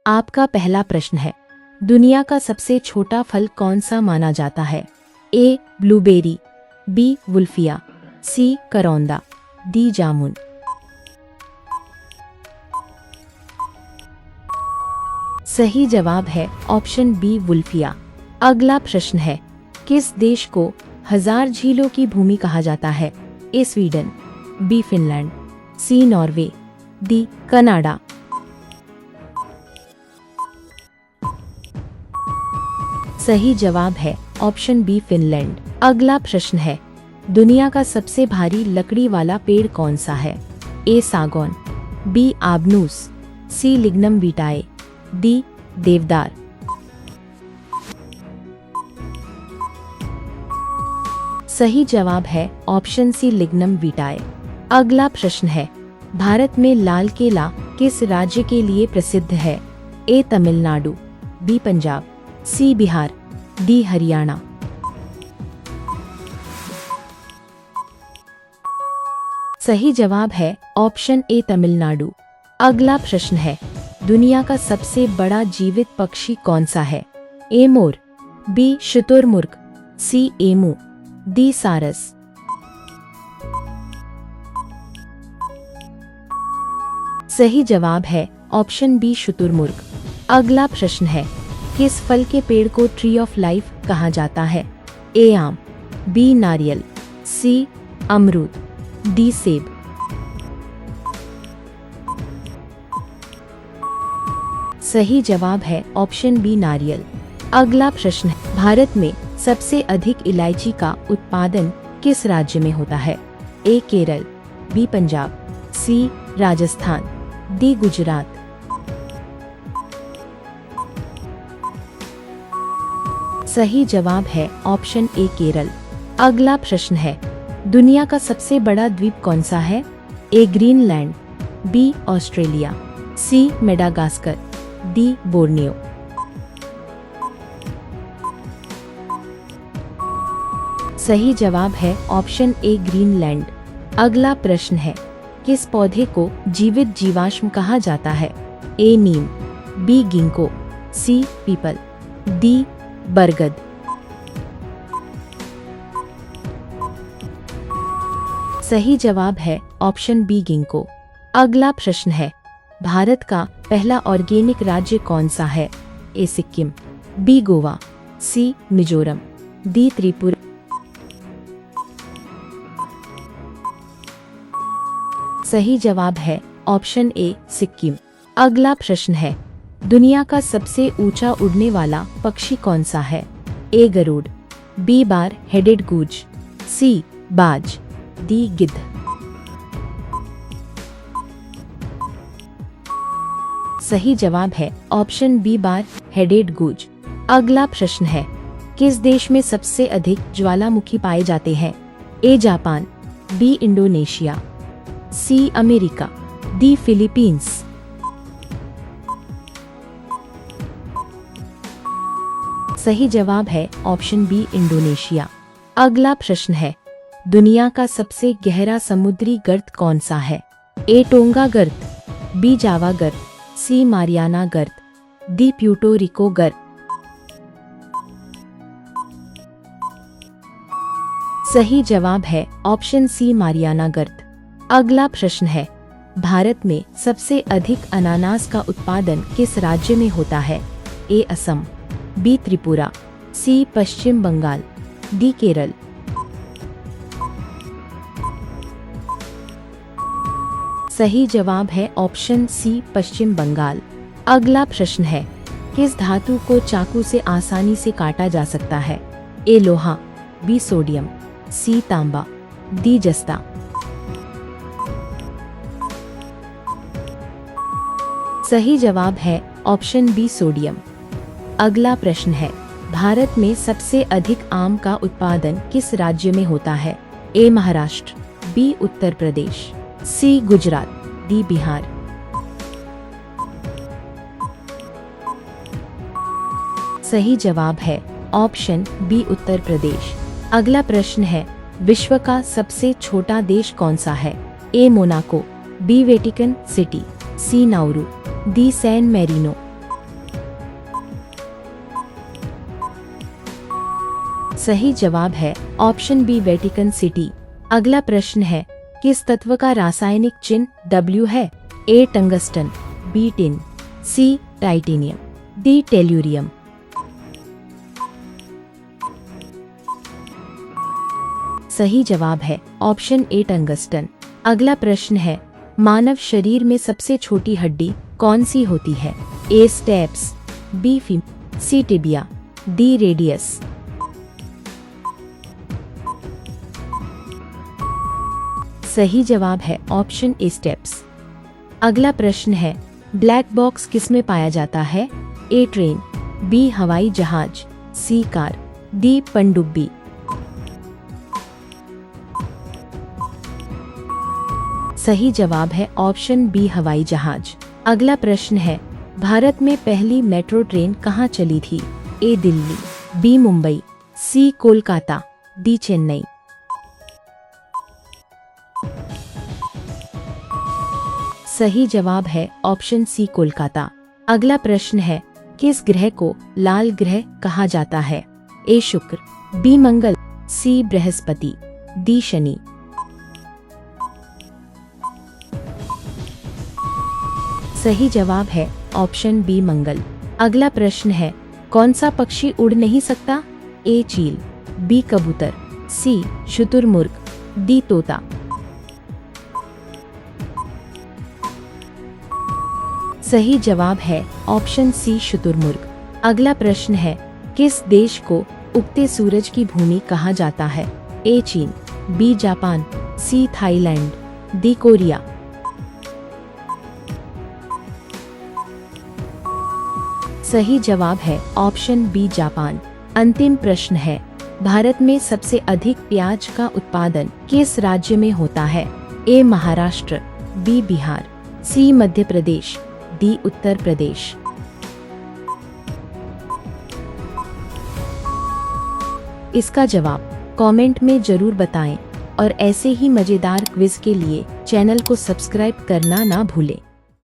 आपका पहला प्रश्न है, दुनिया का सबसे छोटा फल कौन सा माना जाता है? A. Blueberry, B. Wolffia, C. करौंदा, डी. जामुन। सही जवाब है ऑप्शन बी. वुल्फिया। अगला प्रश्न है, किस देश को 1000 झीलों की भूमि कहा जाता है? A. Sweden, B. Finland, C. Norway, D. Canada. सही जवाब है ऑप्शन बी. फिनलैंड। अगला प्रश्न है, दुनिया का सबसे भारी लकड़ी वाला पेड़ कौन सा है? ए. सागौन, बी. आबनूस, सी. लिग्नम विटाए, डी. देवदार। सही जवाब है ऑप्शन सी. लिग्नम विटाए। अगला प्रश्न है, भारत में लाल केला किस राज्य के लिए प्रसिद्ध है? ए. तमिलनाडु, बी. पंजाब, सी. बिहार, डी. हरियाणा। सही जवाब है ऑप्शन ए. तमिलनाडु। अगला प्रश्न है, दुनिया का सबसे बड़ा जीवित पक्षी कौन सा है? ए. मोर, बी. शुतुरमुर्ग, सी. Emu, D. सारस। सही जवाब है ऑप्शन बी. शुतुरमुर्ग। अगला प्रश्न है, किस फल के पेड़ को ट्री ऑफ लाइफ कहा जाता है? ए. आम, बी. नारियल, सी. अमरूद, डी. सेब। सही जवाब है ऑप्शन बी. नारियल। अगला प्रश्न है, भारत में सबसे अधिक इलायची का उत्पादन किस राज्य में होता है? ए. केरल, बी. पंजाब, सी. राजस्थान, डी. गुजरात। सही जवाब है ऑप्शन ए. केरल। अगला प्रश्न है, दुनिया का सबसे बड़ा द्वीप कौन सा है? A. Greenland, B. Australia, C. Madagascar, D. Borneo. सही जवाब है ऑप्शन ए. ग्रीनलैंड। अगला प्रश्न है, किस पौधे को जीवित जीवाश्म कहा जाता है? ए. नीम, बी. Ginkgo, C. पीपल, डी. बरगद। सही जवाब है ऑप्शन बी. गिंको। अगला प्रश्न है, भारत का पहला ऑर्गेनिक राज्य कौन सा है? ए. सिक्किम, बी. गोवा, सी. मिजोरम, डी. त्रिपुरा। सही जवाब है ऑप्शन ए. सिक्किम। अगला प्रश्न है, दुनिया का सबसे ऊंचा उड़ने वाला पक्षी कौन सा है? ए. गरुड़, B. Bar headed goose, C. बाज, डी. गिद्ध। सही जवाब है option B. Bar headed goose. अगला प्रश्न है, किस देश में सबसे अधिक ज्वालामुखी पाए जाते हैं? A. Japan, B. Indonesia, C. America, D. Philippines. सही जवाब है ऑप्शन बी. इंडोनेशिया। अगला प्रश्न है, दुनिया का सबसे गहरा समुद्री गर्त कौन सा है? ए. टोंगा गर्त, बी. जावा गर्त, सी. मारियाना गर्त, डी. प्यूर्टो रिको गर्त। सही जवाब है ऑप्शन सी. मारियाना गर्त। अगला प्रश्न है, भारत में सबसे अधिक अनानास का उत्पादन किस राज्य में होता है? ए. असम, बी. त्रिपुरा, सी. पश्चिम बंगाल, डी. केरल। सही जवाब है ऑप्शन सी. पश्चिम बंगाल। अगला प्रश्न है, किस धातु को चाकू से आसानी से काटा जा सकता है? ए. लोहा, बी. सोडियम, सी. तांबा, डी. जस्ता। सही जवाब है ऑप्शन बी. सोडियम। अगला प्रश्न है, भारत में सबसे अधिक आम का उत्पादन किस राज्य में होता है? ए. महाराष्ट्र, बी. उत्तर प्रदेश, सी. गुजरात, डी. बिहार। सही जवाब है ऑप्शन बी. उत्तर प्रदेश। अगला प्रश्न है, विश्व का सबसे छोटा देश कौन सा है? A. Monaco, B. Vatican City, C. Nauru, D. San Marino, सही जवाब है ऑप्शन बी वेटिकन सिटी। अगला प्रश्न है, किस तत्व का रासायनिक चिन्ह W है? ए टंगस्टन, बी टिन, सी टाइटेनियम, डी टेल्यूरियम। सही जवाब है ऑप्शन ए टंगस्टन। अगला प्रश्न है, मानव शरीर में सबसे छोटी हड्डी कौन सी होती है? ए स्टेप्स, बी फीम, सी टिबिया, डी रेडियस। सही जवाब है ऑप्शन ए स्टेप्स। अगला प्रश्न है, ब्लैक बॉक्स किसमें पाया जाता है? ए ट्रेन, बी हवाई जहाज, सी कार, डी पनडुब्बी। सही जवाब है ऑप्शन बी हवाई जहाज। अगला प्रश्न है, भारत में पहली मेट्रो ट्रेन कहाँ चली थी? ए दिल्ली, बी मुंबई, सी कोलकाता, डी चेन्नई। सही जवाब है ऑप्शन सी कोलकाता। अगला प्रश्न है, किस ग्रह को लाल ग्रह कहा जाता है? ए शुक्र, बी मंगल, सी बृहस्पति, डी शनि। सही जवाब है ऑप्शन बी मंगल। अगला प्रश्न है, कौन सा पक्षी उड़ नहीं सकता? ए चील, बी कबूतर, सी शुतुरमुर्ग, डी तोता। सही जवाब है ऑप्शन सी शुतुरमुर्ग। अगला प्रश्न है, किस देश को उगते सूरज की भूमि कहा जाता है? ए चीन, B Japan, C Thailand, D Korea. सही जवाब है ऑप्शन बी जापान। अंतिम प्रश्न है, भारत में सबसे अधिक प्याज का उत्पादन किस राज्य में होता है? ए महाराष्ट्र, बी बिहार, सी मध्य प्रदेश, डी उत्तर प्रदेश। इसका जवाब कमेंट में जरूर बताएं और ऐसे ही मजेदार क्विज के लिए चैनल को सब्सक्राइब करना ना भूलें।